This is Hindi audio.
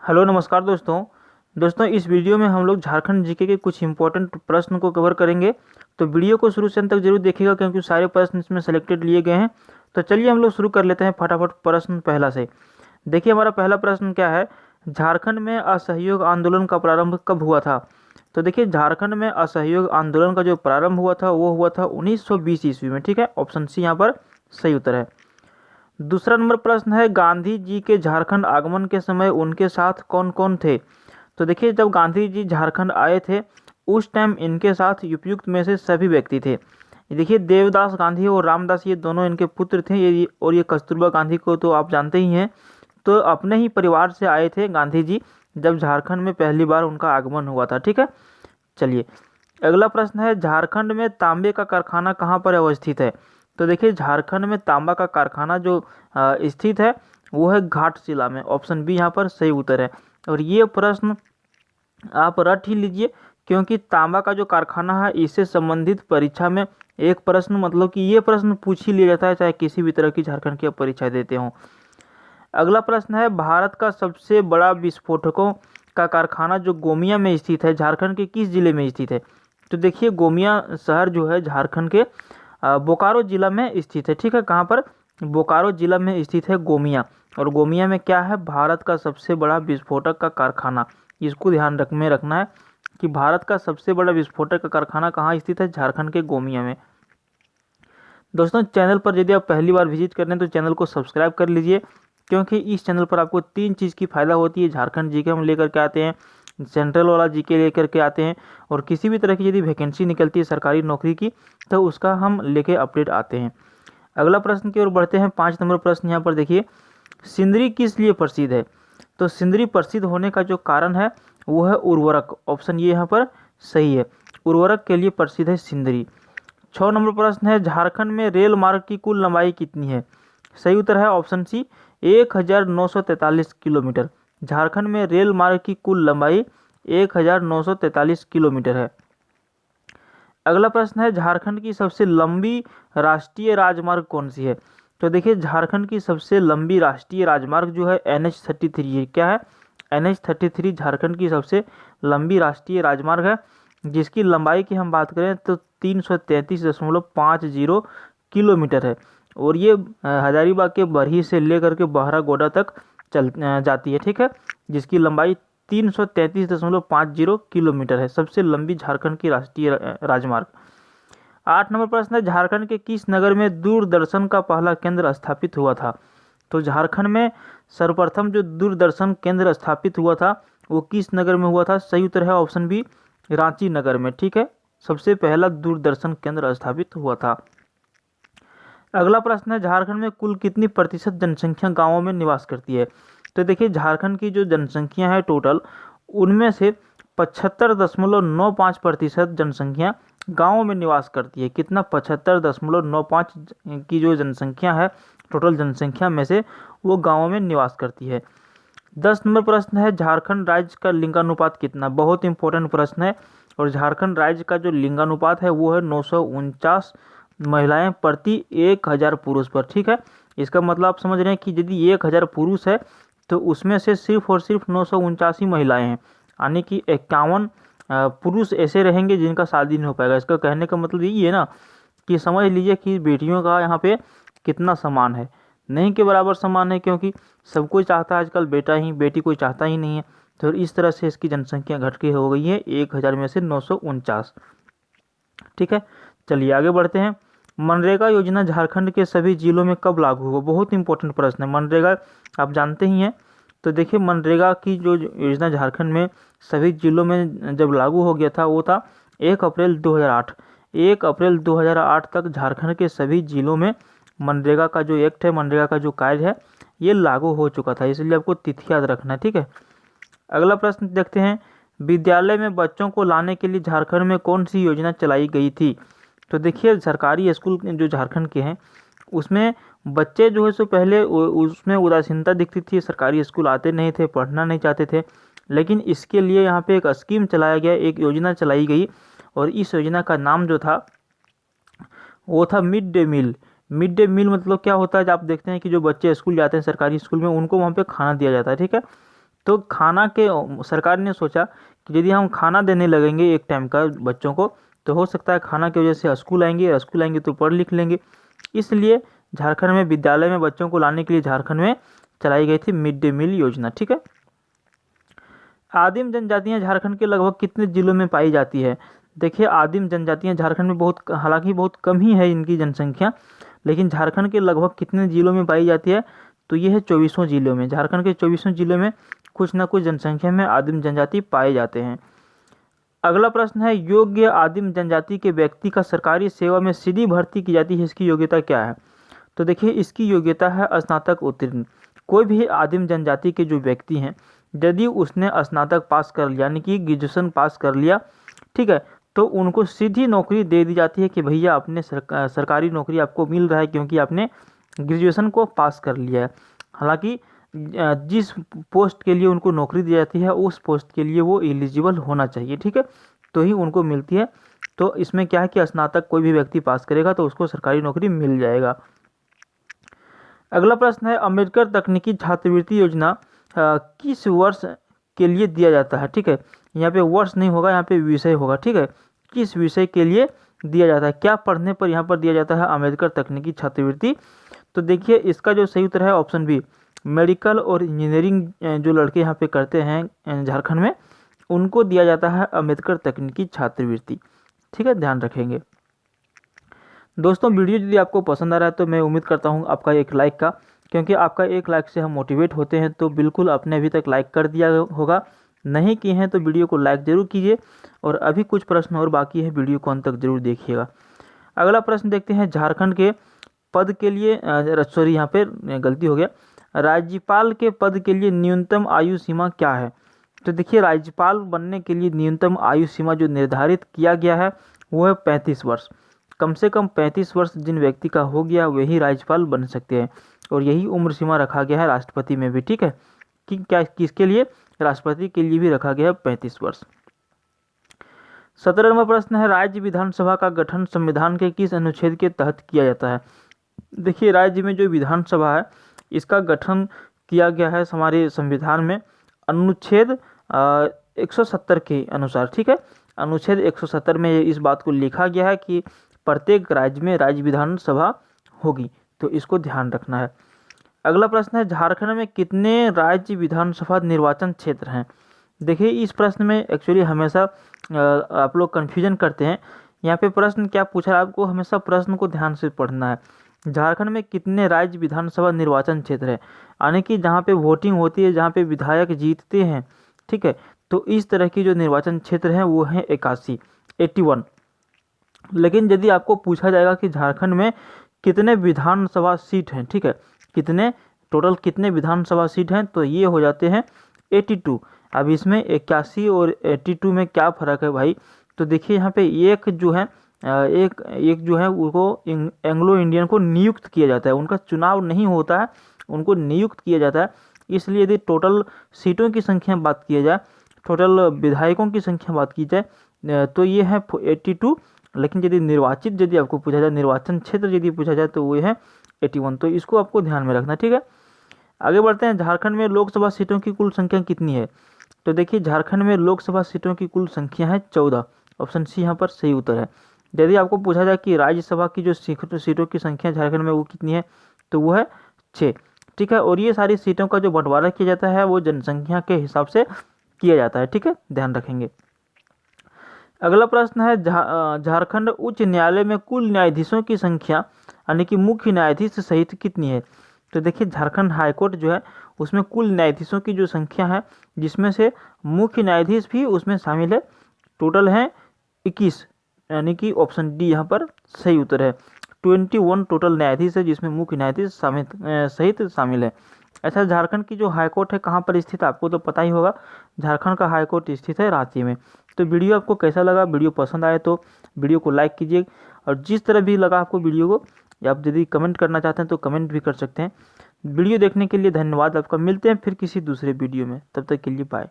हेलो नमस्कार दोस्तों इस वीडियो में हम लोग झारखंड जीके के कुछ इंपॉर्टेंट प्रश्न को कवर करेंगे। तो वीडियो को शुरू से अंत तक जरूर देखिएगा क्योंकि सारे प्रश्न इसमें सेलेक्टेड लिए गए हैं। तो चलिए हम लोग शुरू कर लेते हैं फटाफट प्रश्न पहला से। देखिए हमारा पहला प्रश्न क्या है, झारखंड में असहयोग आंदोलन का प्रारंभ कब हुआ था। तो देखिए झारखंड में असहयोग आंदोलन का जो प्रारंभ हुआ था वो हुआ था 1920 ईस्वी में। ठीक है, ऑप्शन सी यहाँ पर सही उत्तर है। दूसरा नंबर प्रश्न है, गांधी जी के झारखंड आगमन के समय उनके साथ कौन कौन थे। तो देखिए जब गांधी जी झारखंड आए थे उस टाइम इनके साथ उपयुक्त में से सभी व्यक्ति थे। देखिए देवदास गांधी और रामदास ये दोनों इनके पुत्र थे। ये कस्तूरबा गांधी को तो आप जानते ही हैं। तो अपने ही परिवार से आए थे गांधी जी जब झारखंड में पहली बार उनका आगमन हुआ था। ठीक है, चलिए अगला प्रश्न है, झारखंड में तांबे का कारखाना कहाँ पर अवस्थित है। तो देखिए झारखंड में तांबा का कारखाना जो स्थित है वो है घाटशिला में। ऑप्शन बी यहाँ पर सही उत्तर है। और ये प्रश्न आप रट ही लीजिए क्योंकि तांबा का जो कारखाना है इससे संबंधित परीक्षा में एक प्रश्न मतलब कि ये प्रश्न पूछ ही लिया जाता है चाहे किसी भी तरह की झारखंड की परीक्षा देते हों। अगला प्रश्न है, भारत का सबसे बड़ा विस्फोटकों का कारखाना जो गोमिया में स्थित है झारखंड के किस जिले में स्थित है। तो देखिए गोमिया शहर जो है झारखंड के बोकारो जिला में स्थित है। ठीक है, कहाँ पर, बोकारो जिला में स्थित है गोमिया। और गोमिया में क्या है, भारत का सबसे बड़ा विस्फोटक का कारखाना। इसको ध्यान रखना है कि भारत का सबसे बड़ा विस्फोटक का कारखाना कहाँ स्थित है, झारखंड के गोमिया में। दोस्तों चैनल पर यदि आप पहली बार विजिट कर रहे हैं तो चैनल को सब्सक्राइब कर लीजिए क्योंकि इस चैनल पर आपको 3 चीज़ की फ़ायदा होती है। झारखंड जीके हम लेकर के आते हैं, सेंट्रल वाला जीके लेकर के आते हैं, और किसी भी तरह की यदि वैकेंसी निकलती है सरकारी नौकरी की तो उसका हम लेके अपडेट आते हैं। अगला प्रश्न की ओर बढ़ते हैं। 5 नंबर प्रश्न यहाँ पर देखिए, सिंदरी किस लिए प्रसिद्ध है। तो सिंदरी प्रसिद्ध होने का जो कारण है वो है उर्वरक। ऑप्शन ये यहाँ पर सही है, उर्वरक के लिए प्रसिद्ध है सिंदरी। 6 नंबर प्रश्न है, झारखंड में रेल मार्ग की कुल लंबाई कितनी है। सही उत्तर है ऑप्शन सी 1943 किलोमीटर। झारखंड में रेल मार्ग की कुल लंबाई 1943 किलोमीटर है। अगला प्रश्न है, झारखंड की सबसे लंबी राष्ट्रीय राजमार्ग कौन सी है। तो देखिए झारखंड की सबसे लंबी राष्ट्रीय राजमार्ग जो है NH33 है। क्या है, NH33 झारखंड की सबसे लंबी राष्ट्रीय राजमार्ग है जिसकी लंबाई की हम बात करें तो 333.50 किलोमीटर है। और ये हजारीबाग के बरही से लेकर के बहरागोड़ा तक चल जाती है। ठीक है, जिसकी लंबाई 333.50 किलोमीटर है, सबसे लंबी झारखंड की राष्ट्रीय राजमार्ग। 8 नंबर प्रश्न है, झारखंड के किस नगर में दूरदर्शन का पहला केंद्र स्थापित हुआ था। तो झारखंड में सर्वप्रथम जो दूरदर्शन केंद्र स्थापित हुआ था वो किस नगर में हुआ था। सही उत्तर है ऑप्शन बी रांची नगर में। ठीक है, सबसे पहला दूरदर्शन केंद्र स्थापित हुआ था। अगला प्रश्न है, झारखंड में कुल कितनी प्रतिशत जनसंख्या गांवों में निवास करती है। तो देखिए झारखंड की जो जनसंख्या है टोटल उनमें से 75.95% जनसंख्या गांवों में निवास करती है। कितना, 75.95 की जो जनसंख्या है टोटल जनसंख्या में से वो गांवों में निवास करती है। 10 नंबर प्रश्न है, झारखंड राज्य का लिंगानुपात कितना। बहुत इंपॉर्टेंट प्रश्न है। और झारखंड राज्य का जो लिंगानुपात है वो है 949 महिलाएं प्रति 1000 पुरुष पर। ठीक है, इसका मतलब आप समझ रहे हैं कि यदि 1000 पुरुष है तो उसमें से सिर्फ और सिर्फ 979 महिलाएं हैं, यानी कि 51 पुरुष ऐसे रहेंगे जिनका शादी नहीं हो पाएगा। इसका कहने का मतलब यही है ना कि समझ लीजिए कि बेटियों का यहाँ पे कितना सम्मान है, नहीं के बराबर सम्मान है, क्योंकि सब कोई चाहता है आजकल बेटा ही, बेटी कोई चाहता ही नहीं है। तो इस तरह से इसकी जनसंख्या घट के हो गई है 1000 में से 949। ठीक है, चलिए आगे बढ़ते हैं। मनरेगा योजना झारखंड के सभी जिलों में कब लागू हुआ। बहुत इंपॉर्टेंट प्रश्न है। मनरेगा आप जानते ही हैं। तो देखिए मनरेगा की जो योजना झारखंड में सभी जिलों में जब लागू हो गया था वो था 1 अप्रैल 2008। 1 अप्रैल 2008 तक झारखंड के सभी जिलों में मनरेगा का जो एक्ट है, मनरेगा का जो कार्य है ये लागू हो चुका था, इसलिए आपको तिथि याद रखना है। ठीक है, अगला प्रश्न देखते हैं, विद्यालय में बच्चों को लाने के लिए झारखंड में कौन सी योजना चलाई गई थी। तो देखिए सरकारी स्कूल जो झारखंड के हैं उसमें बच्चे जो है सो पहले उसमें उदासीनता दिखती थी, सरकारी स्कूल आते नहीं थे, पढ़ना नहीं चाहते थे। लेकिन इसके लिए यहाँ पे एक स्कीम चलाया गया, एक योजना चलाई गई, और इस योजना का नाम जो था वो था mid day meal. Mid day meal मतलब क्या होता है, जब आप देखते हैं कि जो बच्चे स्कूल जाते हैं सरकारी स्कूल में उनको वहाँ पे खाना दिया जाता है। ठीक है, तो खाना के सरकार ने सोचा कि यदि हम खाना देने लगेंगे एक टाइम का बच्चों को, तो हो सकता है खाना की वजह से स्कूल आएंगे तो पढ़ लिख लेंगे। इसलिए झारखंड में विद्यालय में बच्चों को लाने के लिए झारखंड में चलाई गई थी मिड डे मील योजना। ठीक है। आदिम जनजातियां झारखंड के लगभग कितने जिलों में पाई जाती है? देखिए, आदिम जनजातियां झारखंड में हालांकि बहुत कम ही है इनकी जनसंख्या, लेकिन झारखंड के लगभग कितने जिलों में पाई जाती है? तो ये है 24 जिलों में। झारखंड के 24 जिलों में कुछ ना कुछ जनसंख्या में आदिम जनजाति पाए जाते हैं। अगला प्रश्न है, योग्य आदिम जनजाति के व्यक्ति का सरकारी सेवा में सीधी भर्ती की जाती है, इसकी योग्यता क्या है? तो देखिए, इसकी योग्यता है स्नातक उत्तीर्ण। कोई भी आदिम जनजाति के जो व्यक्ति हैं, यदि उसने स्नातक पास कर लिया यानी कि ग्रेजुएशन पास कर लिया, ठीक है, तो उनको सीधी नौकरी दे दी जाती है कि भैया अपने सरकारी नौकरी आपको मिल रहा है क्योंकि आपने ग्रेजुएशन को पास कर लिया है। हालांकि जिस पोस्ट के लिए उनको नौकरी दी जाती है उस पोस्ट के लिए वो एलिजिबल होना चाहिए, ठीक है, तो ही उनको मिलती है। तो इसमें क्या है कि स्नातक कोई भी व्यक्ति पास करेगा तो उसको सरकारी नौकरी मिल जाएगा। अगला प्रश्न है, अम्बेडकर तकनीकी छात्रवृत्ति योजना किस वर्ष के लिए दिया जाता है? ठीक है, यहाँ पे वर्ष नहीं होगा, यहाँ पे विषय होगा। ठीक है, किस विषय के लिए दिया जाता है, क्या पढ़ने पर यहाँ पर दिया जाता है अम्बेडकर तकनीकी छात्रवृत्ति? तो देखिए, इसका जो सही उत्तर है ऑप्शन बी, मेडिकल और इंजीनियरिंग जो लड़के यहाँ पे करते हैं झारखंड में, उनको दिया जाता है अम्बेडकर तकनीकी छात्रवृत्ति। ठीक है, ध्यान रखेंगे। दोस्तों, वीडियो यदि आपको पसंद आ रहा है तो मैं उम्मीद करता हूँ आपका एक लाइक का, क्योंकि आपका एक लाइक से हम मोटिवेट होते हैं। तो बिल्कुल आपने अभी तक लाइक कर दिया होगा, नहीं किए हैं तो वीडियो को लाइक जरूर कीजिए। और अभी कुछ प्रश्न और बाकी है, वीडियो को अंत तक जरूर देखिएगा। अगला प्रश्न देखते हैं, झारखंड के पद के लिए सॉरी यहाँ पे गलती हो गया, राज्यपाल के पद के लिए न्यूनतम आयु सीमा क्या है? तो देखिए, राज्यपाल बनने के लिए न्यूनतम आयु सीमा जो निर्धारित किया गया है वो है 35 वर्ष। कम से कम 35 वर्ष जिन व्यक्ति का हो गया वही राज्यपाल बन सकते हैं, और यही उम्र सीमा रखा गया है राष्ट्रपति में भी। ठीक है, कि क्या किसके लिए? राष्ट्रपति के लिए भी रखा गया है 35 वर्ष। 17वां प्रश्न है, राज्य विधानसभा का गठन संविधान के किस अनुच्छेद के तहत किया जाता है? देखिए, राज्य में जो विधानसभा है इसका गठन किया गया है हमारे संविधान में अनुच्छेद 170 के अनुसार। ठीक है, अनुच्छेद 170 में इस बात को लिखा गया है कि प्रत्येक राज्य में राज्य विधानसभा होगी, तो इसको ध्यान रखना है। अगला प्रश्न है, झारखंड में कितने राज्य विधानसभा निर्वाचन क्षेत्र हैं? देखिए, इस प्रश्न में एक्चुअली हमेशा आप लोग कन्फ्यूजन करते हैं। यहाँ पे प्रश्न क्या पूछा है, आपको हमेशा प्रश्न को ध्यान से पढ़ना है। झारखंड में कितने राज्य विधानसभा निर्वाचन क्षेत्र है, यानी कि जहाँ पे वोटिंग होती है, जहाँ पे विधायक जीतते हैं। ठीक है, तो इस तरह की जो निर्वाचन क्षेत्र हैं वो है 81। लेकिन यदि आपको पूछा जाएगा कि झारखंड में कितने विधानसभा सीट हैं, ठीक है, टोटल कितने विधानसभा सीट हैं, तो ये हो जाते हैं 82। अब इसमें 81 और 82 में क्या फ़र्क है भाई? तो देखिए, यहाँ पे एक जो है उनको एंग्लो इंडियन को नियुक्त किया जाता है, उनका चुनाव नहीं होता है, उनको नियुक्त किया जाता है। इसलिए यदि टोटल सीटों की संख्या बात की जाए, टोटल विधायकों की संख्या बात की जाए, तो ये है 82। लेकिन यदि आपको पूछा जाए, निर्वाचन क्षेत्र यदि पूछा जाए, तो वो है 81। तो इसको आपको ध्यान में रखना। ठीक है, आगे बढ़ते हैं। झारखंड में लोकसभा सीटों की कुल संख्या कितनी है? तो देखिए, झारखंड में लोकसभा सीटों की कुल संख्या है 14। ऑप्शन सी यहाँ पर सही उत्तर है। यदि आपको पूछा जाए कि राज्यसभा की जो सीटों की संख्या झारखंड में वो कितनी है, तो वो है 6। ठीक है, और ये सारी सीटों का जो बंटवारा किया जाता है वो जनसंख्या के हिसाब से किया जाता है। ठीक है, ध्यान रखेंगे। अगला प्रश्न है, झारखंड उच्च न्यायालय में कुल न्यायाधीशों की संख्या यानी कि मुख्य न्यायाधीश सहित कितनी है? तो देखिए, झारखंड हाईकोर्ट जो है उसमें कुल न्यायाधीशों की जो संख्या है, जिसमें से मुख्य न्यायाधीश भी उसमें शामिल है, टोटल है 21, यानी कि ऑप्शन डी यहाँ पर सही उत्तर है। 21 टोटल न्यायाधीश है, जिसमें मुख्य न्यायाधीश सहित शामिल है। अच्छा, झारखंड की जो हाईकोर्ट है कहाँ पर स्थित है, आपको तो पता ही होगा। झारखंड का हाईकोर्ट स्थित है रांची में। तो वीडियो आपको कैसा लगा? वीडियो पसंद आए तो वीडियो को लाइक कीजिए, और जिस तरह भी लगा आपको वीडियो को, या आप यदि कमेंट करना चाहते हैं तो कमेंट भी कर सकते हैं। वीडियो देखने के लिए धन्यवाद आपका। मिलते हैं फिर किसी दूसरे वीडियो में, तब तक के लिए बाय।